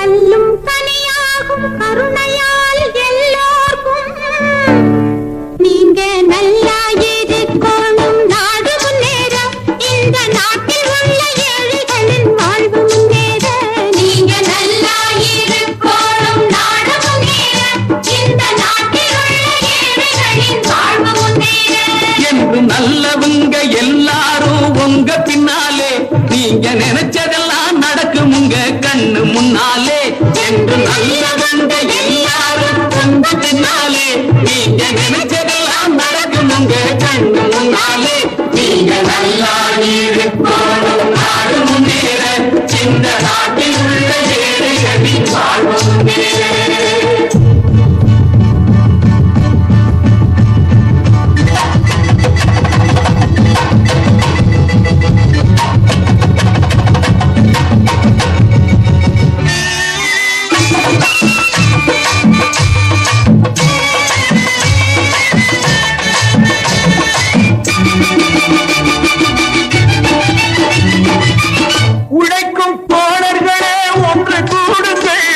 கல்லும் கனியாகும் கருணையால் எல்லோர்க்கும் நீங்க நல்லா இருக்கணும். நாடு முன்னேற இந்த நாட்டில் உள்ள ஏழைகளின் வாழ்வு முன்னேற நீங்க நல்லா இருக்கணும். நாடு முன்னேற இந்த நாட்டில் உள்ள ஏழைகளின் வாழ்வு முன்னேற என்று நல்லவங்க எல்லாரும் உங்க பின்னாலே நீங்க நினைச்சதெல்லாம் நடக்கும் உங்க கண்ணு முன்னாலே. என்று நல்லவங்க எல்லாரும் உங்க பின்னாலே நீங்க நினைச்சதெல்லாம் நடக்கும் உங்க கண்ணு முன்னாலே. நீங்க நல்லா இருக்கணும். நாடு முன்னேற இந்த நாட்டில் உள்ள ஏழைகளின் வாழ்வு முன்னேற. உழைக்கும் தோழர்களே ஒன்று கூடுங்கள்,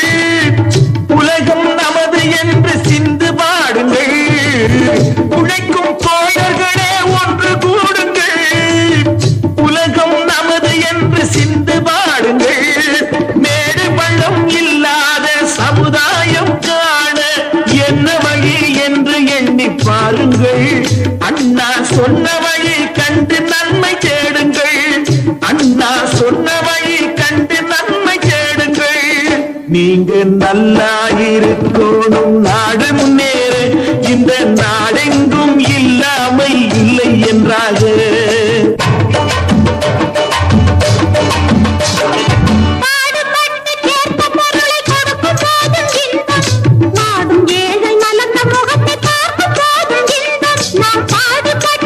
உலகம் நமது என்று சிந்து பாடுங்கள். உழைக்கும் தோழர்களே ஒன்று கூடுங்கள், உலகம் நமது என்று சிந்து பாடுங்கள். மேடு பள்ளம் இல்லாத சமுதாயம் காண என்ன வழி என்று எண்ணி பாருங்கள். அண்ணா சொன்ன வழி கண்டு நன்மை தேடுங்கள். அண்ணா சொன்ன வழி கண்டு நன்மை தேடுங்கள். நீங்க நல்லா இருக்கணும். நாடு முன்னேற இந்த நாடெங்கும் இல்லாமை இல்லை என்றாக. நாடும் ஏழை மலர்ந்த முகத்தை பார்க்கும் போதும் இன்பம். நாம் பாடுபட்ட